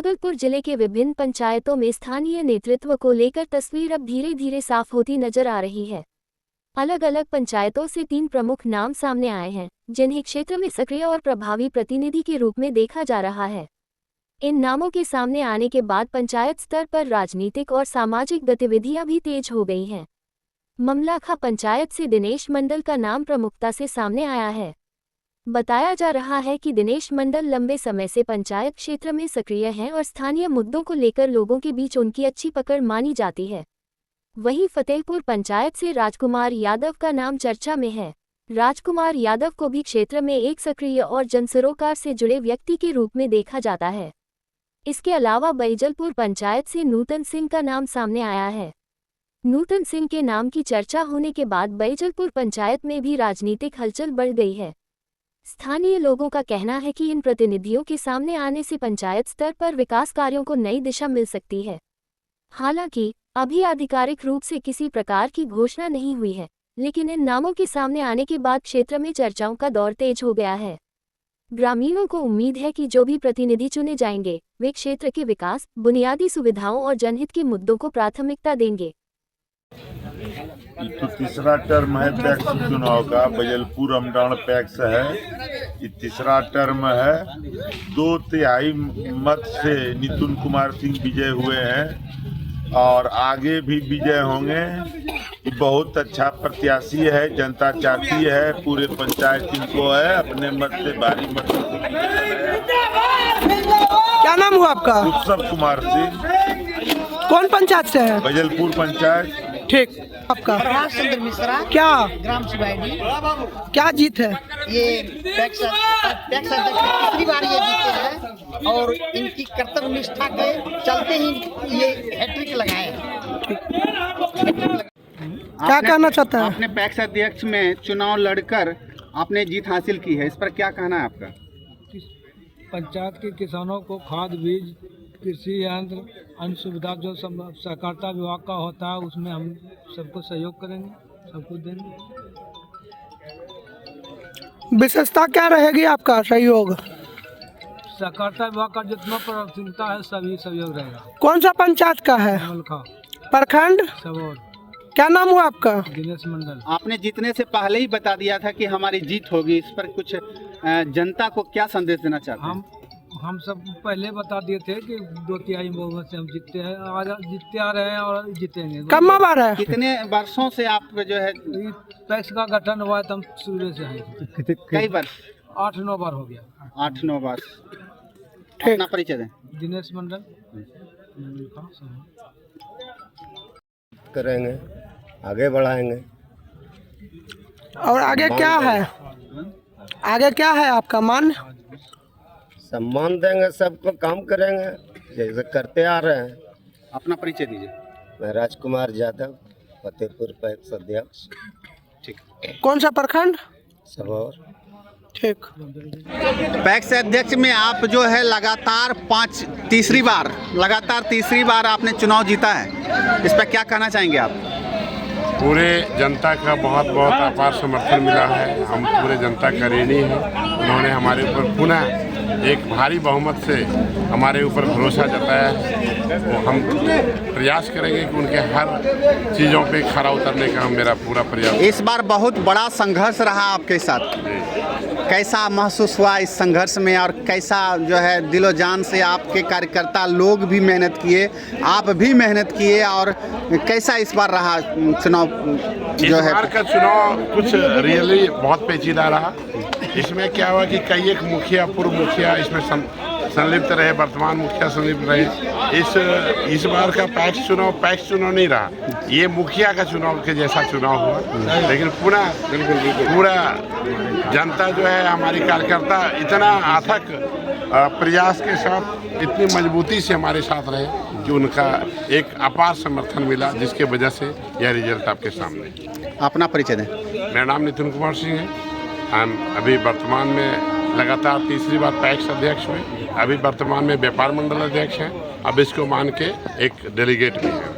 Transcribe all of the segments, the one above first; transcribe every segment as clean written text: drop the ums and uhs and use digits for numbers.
भागलपुर जिले के विभिन्न पंचायतों में स्थानीय नेतृत्व को लेकर तस्वीर अब धीरे धीरे साफ होती नजर आ रही है। अलग अलग पंचायतों से 3 प्रमुख नाम सामने आए हैं, जिन्हें क्षेत्र में सक्रिय और प्रभावी प्रतिनिधि के रूप में देखा जा रहा है। इन नामों के सामने आने के बाद पंचायत स्तर पर राजनीतिक और सामाजिक गतिविधियां भी तेज हो गई हैं। ममलाखा पंचायत से दिनेश मंडल का नाम प्रमुखता से सामने आया है। बताया जा रहा है कि दिनेश मंडल लंबे समय से पंचायत क्षेत्र में सक्रिय हैं और स्थानीय मुद्दों को लेकर लोगों के बीच उनकी अच्छी पकड़ मानी जाती है। वहीं फतेहपुर पंचायत से राजकुमार यादव का नाम चर्चा में है। राजकुमार यादव को भी क्षेत्र में एक सक्रिय और जनसरोकार से जुड़े व्यक्ति के रूप में देखा जाता है। इसके अलावा बैजलपुर पंचायत से नूतन सिंह का नाम सामने आया है। नूतन सिंह के नाम की चर्चा होने के बाद बैजलपुर पंचायत में भी राजनीतिक हलचल बढ़ गई है। स्थानीय लोगों का कहना है कि इन प्रतिनिधियों के सामने आने से पंचायत स्तर पर विकास कार्यों को नई दिशा मिल सकती है। हालांकि अभी आधिकारिक रूप से किसी प्रकार की घोषणा नहीं हुई है, लेकिन इन नामों के सामने आने के बाद क्षेत्र में चर्चाओं का दौर तेज हो गया है। ग्रामीणों को उम्मीद है कि जो भी प्रतिनिधि चुने जाएंगे, वे क्षेत्र के विकास, बुनियादी सुविधाओं और जनहित के मुद्दों को प्राथमिकता देंगे। तो तीसरा टर्म है पैक्स चुनाव का। बैजलपुर अमडाण पैक्स है, ये तीसरा टर्म है। 2/3 मत से नितिन कुमार सिंह विजय हुए हैं और आगे भी विजय होंगे। ये बहुत अच्छा प्रत्याशी है, जनता चाहती है, पूरे पंचायत इनको है, अपने मत से भारी मत से। क्या नाम हुआ आपका? उत्सव कुमार सिंह। कौन पंचायत से है? बैजलपुर पंचायत। ठीक। आपका? चंद्र मिश्रा, क्या ग्राम शिवायडी। क्या जीत है? ये पैक्स अध्यक्ष पहली बार ये जीते हैं और इनकी कर्तव्य निष्ठा के चलते ही ये हैट्रिक लगाए हैं। क्या कहना चाहता है? आपने पैक्स अध्यक्ष में चुनाव लड़कर आपने जीत हासिल की है, इस पर क्या कहना है आपका? पंचायत के किसानों को खाद, बीज, कृषि यंत्र, अन्य सुविधा जो सहकारिता विभाग का होता है, उसमें हम सबको सहयोग करेंगे, सबको देंगे। विशेषता क्या रहेगी आपका सहयोग? सहकारिता विभाग का जितना प्राथमिकता है सभी सहयोग रहेगा। कौन सा पंचायत का है? ममलाखा प्रखंड सबौर। क्या नाम हुआ आपका? दिनेश मंडल। आपने जीतने से पहले ही बता दिया था कि हमारी जीत होगी, इस पर कुछ जनता को क्या संदेश देना चाहते हैं? हम सब पहले बता दिए थे कि 2/3 बहुमत से हम जीतते हैं, आज जीतते आ रहे हैं और जीतेंगे। कम बार है? कितने वर्षों से आप जो है पैक्स का गठन हुआ है, तो हम शुरू से हैं। कई वर्ष? 8-9 बार हो गया। 8-9 वर्ष। अपना परिचय दें। दिनेश मंडल। करेंगे, आगे बढ़ाएंगे। और आगे क्या है? आगे क्या है आपका मान? सम्मान देंगे, सबको काम करेंगे जैसे करते आ रहे हैं। अपना परिचय दीजिए। मैं राजकुमार यादव, फतेहपुर पैक्स अध्यक्ष। ठीक। कौन सा प्रखंड? सबौर। ठीक। पैक्स अध्यक्ष में आप जो है लगातार तीसरी बार आपने चुनाव जीता है, इस पर क्या कहना चाहेंगे आप? पूरे जनता का बहुत बहुत अपार समर्थन मिला है। हम पूरे जनता का ऋणी हैं। उन्होंने हमारे ऊपर पुनः एक भारी बहुमत से हमारे ऊपर भरोसा जताया है। वो हम प्रयास करेंगे कि उनके हर चीज़ों पे खरा उतरने का मेरा पूरा प्रयास। इस बार बहुत बड़ा संघर्ष रहा आपके साथ, कैसा महसूस हुआ इस संघर्ष में, और कैसा जो है दिलो जान से आपके कार्यकर्ता लोग भी मेहनत किए, आप भी मेहनत किए, और कैसा इस बार रहा चुनाव? जो है इस बार का चुनाव कुछ रियली बहुत पेचीदा रहा। इसमें क्या हुआ कि कई एक मुखिया, पूर्व मुखिया इसमें संलिप्त रहे, वर्तमान मुखिया संलिप्त रहे। इस बार का पैक्स चुनाव नहीं रहा, ये मुखिया का चुनाव के जैसा चुनाव हुआ। लेकिन पूरा जनता जो है, हमारी कार्यकर्ता इतना अथक प्रयास के साथ, इतनी मजबूती से हमारे साथ रहे कि उनका एक अपार समर्थन मिला, जिसके वजह से यह रिजल्ट आपके सामने। अपना परिचय दें। मेरा नाम नितिन कुमार सिंह है। हम अभी वर्तमान में लगातार तीसरी बार पैक्स अध्यक्ष हुए। अभी वर्तमान में व्यापार मंडल अध्यक्ष हैं। अब इसको मान के एक डेलीगेट भी हैं।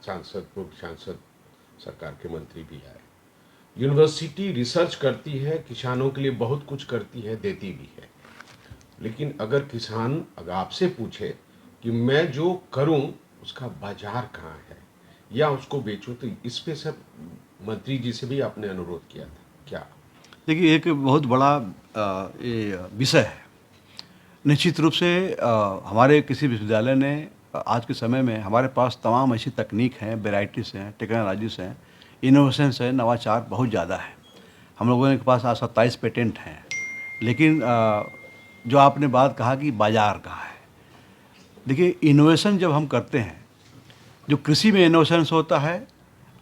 सांसद, पूर्व सांसद, सरकार के मंत्री भी आए। यूनिवर्सिटी रिसर्च करती है, किसानों के लिए बहुत कुछ करती है, देती भी है, लेकिन अगर किसान अगर आपसे पूछे कि मैं जो करूं उसका बाजार कहाँ है या उसको बेचूं, तो इस पे सब मंत्री जी से भी आपने अनुरोध किया था क्या? देखिए, एक बहुत बड़ा ये विषय है। निश्चित रूप से हमारे किसी विश्वविद्यालय ने आज के समय में हमारे पास तमाम ऐसी तकनीक हैं, वेराइटीज़ हैं, टेक्नोलॉजीज हैं, इनोवेशंस है, नवाचार बहुत ज़्यादा है। हम लोगों के पास आज 27 पेटेंट हैं। लेकिन जो आपने बात कहा कि बाज़ार कहाँ है, देखिए इनोवेशन जब हम करते हैं, जो कृषि में इनोवेशंस होता है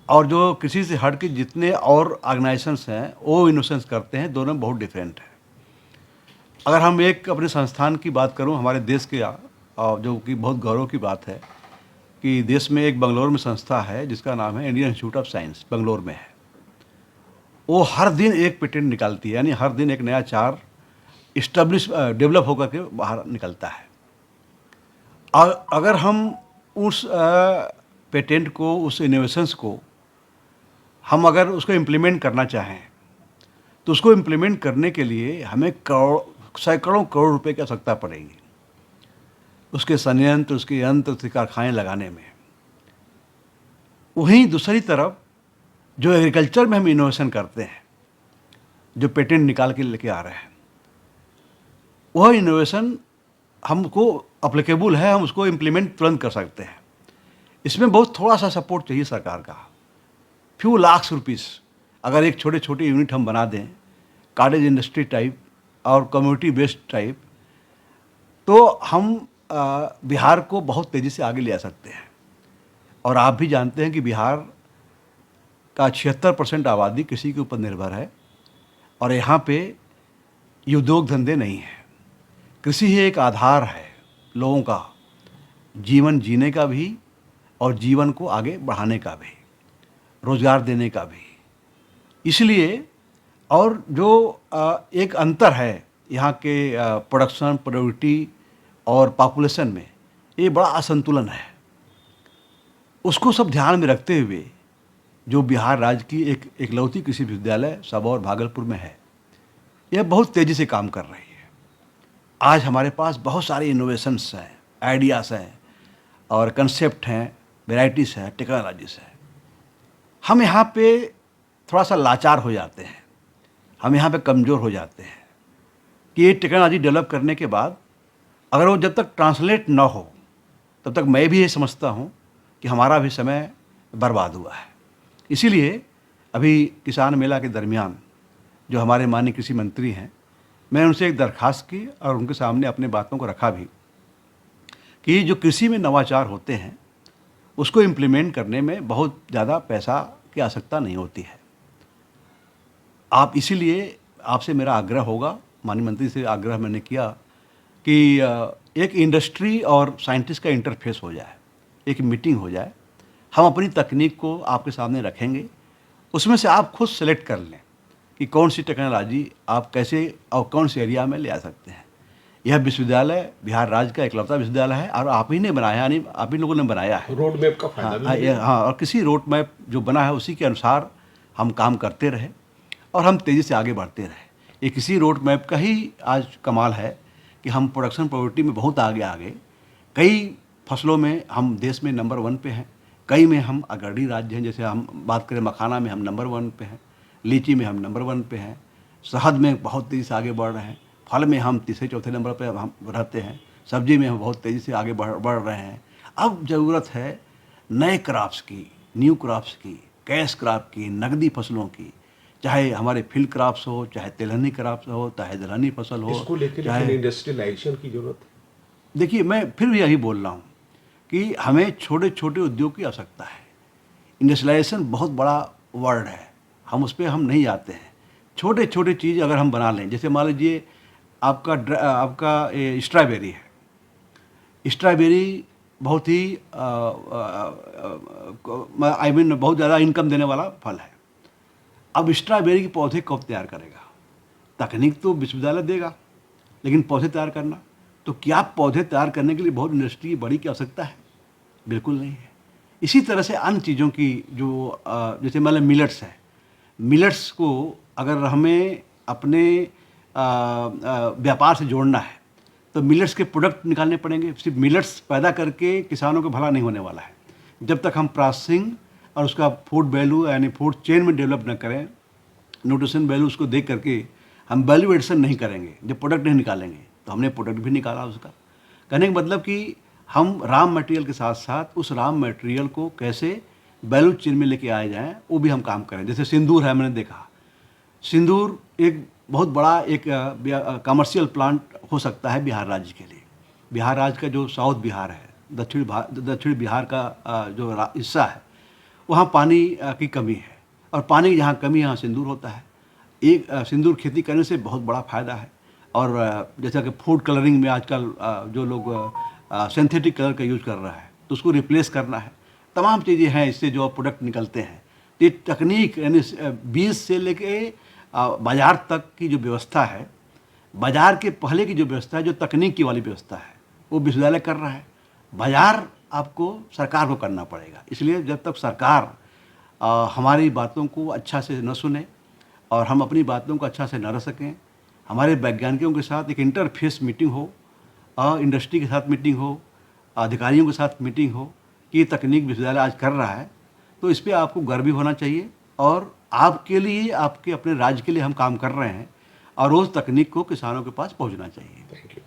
और जो कृषि से हट के जितने और ऑर्गेनाइजेशंस हैं वो इनोवेशंस करते हैं, दोनों बहुत डिफरेंट है। अगर हम एक अपने संस्थान की बात करूं, हमारे देश के जो कि बहुत गौरव की बात है कि देश में एक बंगलौर में संस्था है जिसका नाम है Indian institute of science, Bangalore में है। वो हर दिन एक पेटेंट निकालती है, यानी हर दिन एक नया चार डेवलप होकर के बाहर निकलता है। और अगर हम उस पेटेंट को, उस इनोवेशंस को हम अगर उसको इम्प्लीमेंट करना चाहें तो उसको इम्प्लीमेंट करने के लिए हमें सैकड़ों करोड़ रुपए की आवश्यकता पड़ेगी, उसके संयंत्र, उसके यंत्र, उसके कारखाने लगाने में। वहीं दूसरी तरफ जो एग्रीकल्चर में हम इनोवेशन करते हैं, जो पेटेंट निकाल के लेके आ रहे हैं, वह इनोवेशन हमको अप्लीकेबल है, हम उसको इम्प्लीमेंट तुरंत कर सकते हैं। इसमें बहुत थोड़ा सा सपोर्ट चाहिए सरकार का, फ्यू लाख रुपीस। अगर एक छोटे छोटे यूनिट हम बना दें, कॉटेज इंडस्ट्री टाइप और कम्युनिटी बेस्ड टाइप, तो हम बिहार को बहुत तेज़ी से आगे ले आ सकते हैं। और आप भी जानते हैं कि बिहार का 76% आबादी कृषि के ऊपर निर्भर है और यहाँ पे ये उद्योग धंधे नहीं हैं। कृषि ही एक आधार है लोगों का जीवन जीने का भी और जीवन को आगे बढ़ाने का भी, रोज़गार देने का भी। इसलिए और जो एक अंतर है यहाँ के प्रोडक्शन, प्रोडक्टिविटी और पॉपुलेशन में, ये बड़ा असंतुलन है। उसको सब ध्यान में रखते हुए जो बिहार राज्य की एक इकलौती कृषि विश्वविद्यालय सबौर भागलपुर में है, यह बहुत तेज़ी से काम कर रही है। आज हमारे पास बहुत सारे इनोवेशंस हैं, आइडियाज़ हैं और कंसेप्ट हैं, वेराइटीज़ हैं, टेक्नोलॉजीज़ हैं। हम यहाँ पे थोड़ा सा लाचार हो जाते हैं, हम यहाँ पे कमज़ोर हो जाते हैं कि ये टेक्नोलॉजी डेवलप करने के बाद अगर वो जब तक ट्रांसलेट ना हो तब तक मैं भी ये समझता हूँ कि हमारा भी समय बर्बाद हुआ है। इसीलिए अभी किसान मेला के दरमियान जो हमारे माननीय कृषि मंत्री हैं, मैं उनसे एक दरख्वास्त की और उनके सामने अपने बातों को रखा भी कि जो कृषि में नवाचार होते हैं उसको इम्प्लीमेंट करने में बहुत ज़्यादा पैसा की आवश्यकता नहीं होती है। आप इसीलिए आपसे मेरा आग्रह होगा, माननीय मंत्री से आग्रह मैंने किया कि एक इंडस्ट्री और साइंटिस्ट का इंटरफेस हो जाए, एक मीटिंग हो जाए, हम अपनी तकनीक को आपके सामने रखेंगे, उसमें से आप खुद सेलेक्ट कर लें कि कौन सी टेक्नोलॉजी आप कैसे और कौन से एरिया में ले आ सकते हैं। यह विश्वविद्यालय बिहार राज्य का इकलौता विश्वविद्यालय है और आप ही ने बनाया, यानी आप ही लोगों ने बनाया है। रोड मैप का फायदा हाँ, और किसी रोड मैप जो बना है उसी के अनुसार हम काम करते रहे और हम तेज़ी से आगे बढ़ते रहे। ये किसी रोड मैप का ही आज कमाल है कि हम प्रोडक्शन प्रोडक्टिविटी में बहुत आगे कई फसलों में हम देश में नंबर 1 पे हैं, कई में हम अग्रणी राज्य हैं। जैसे हम बात करें मखाना में हम नंबर 1 पे हैं, लीची में हम नंबर 1 पे हैं, शहद में बहुत तेज़ी से आगे बढ़ रहे हैं, फल में हम तीसरे चौथे नंबर पे हम रहते हैं, सब्जी में हम बहुत तेज़ी से आगे बढ़ रहे हैं। अब ज़रूरत है नए क्रॉप्स की, न्यू क्रॉप्स की, कैश क्रॉप की, नकदी फसलों की, चाहे हमारे फील्ड क्रॉप्स हो, चाहे तिलहनी क्रॉप्स हो, चाहे दलहनी फसल हो, इसको लेकर इंडस्ट्रियलाइजेशन की जरूरत है। देखिए, मैं फिर भी यही बोल रहा हूँ कि हमें छोटे छोटे उद्योग की आवश्यकता है। इंडस्ट्रियलाइजेशन बहुत बड़ा वर्ड है, हम उस पर हम नहीं जाते हैं। छोटे छोटे चीज़ अगर हम बना लें, जैसे मान लीजिए आपका स्ट्रॉबेरी है, स्ट्रॉबेरी बहुत ही बहुत ज़्यादा इनकम देने वाला फल है। अब स्ट्रॉबेरी के पौधे कब तैयार करेगा? तकनीक तो विश्वविद्यालय देगा, लेकिन पौधे तैयार करना, तो क्या पौधे तैयार करने के लिए बहुत इंडस्ट्री बड़ी की आवश्यकता है? बिल्कुल नहीं है। इसी तरह से अन्य चीज़ों की जो जैसे मतलब मिलेट्स है, मिलेट्स को अगर हमें अपने व्यापार से जोड़ना है तो मिलेट्स के प्रोडक्ट निकालने पड़ेंगे। सिर्फ मिलेट्स पैदा करके किसानों को भला नहीं होने वाला है। जब तक हम प्रोसेसिंग और उसका फूड वैल्यू यानी फूड चेन में डेवलप न करें, न्यूट्रिशन वैल्यू उसको देख करके हम वैल्यू एडिशन नहीं करेंगे, जब प्रोडक्ट नहीं निकालेंगे तो हमने प्रोडक्ट भी निकाला उसका। कहने का मतलब कि हम रॉ मटेरियल के साथ साथ उस रॉ मटेरियल को कैसे वैल्यू चेन में लेके आए जाएं, वो भी हम काम करें। जैसे सिंदूर है, मैंने देखा सिंदूर एक बहुत बड़ा एक कमर्शियल प्लांट हो सकता है बिहार राज्य के लिए। बिहार राज्य का जो साउथ बिहार है, दक्षिण बिहार का जो हिस्सा है, वहाँ पानी की कमी है और पानी की जहाँ कमी है यहाँ सिंदूर होता है। एक सिंदूर खेती करने से बहुत बड़ा फ़ायदा है। और जैसा कि फूड कलरिंग में आजकल जो लोग सिंथेटिक कलर का यूज़ कर रहा है तो उसको रिप्लेस करना है, तमाम चीज़ें हैं इससे जो प्रोडक्ट निकलते हैं। ये तकनीक यानी बीज से लेके बाज़ार तक की जो व्यवस्था है, बाज़ार के पहले की जो व्यवस्था है, जो तकनीक की वाली व्यवस्था है, वो विश्वविद्यालय कर रहा है। बाज़ार आपको सरकार को करना पड़ेगा। इसलिए जब तक सरकार हमारी बातों को अच्छा से न सुने और हम अपनी बातों को अच्छा से न रख सकें, हमारे वैज्ञानिकों के साथ एक इंटरफेस मीटिंग हो, इंडस्ट्री के साथ मीटिंग हो, अधिकारियों के साथ मीटिंग हो कि ये तकनीक विश्वविद्यालय आज कर रहा है, तो इस पर आपको गर्व भी होना चाहिए और आपके लिए, आपके अपने राज्य के लिए हम काम कर रहे हैं और उस तकनीक को किसानों के पास पहुंचना चाहिए।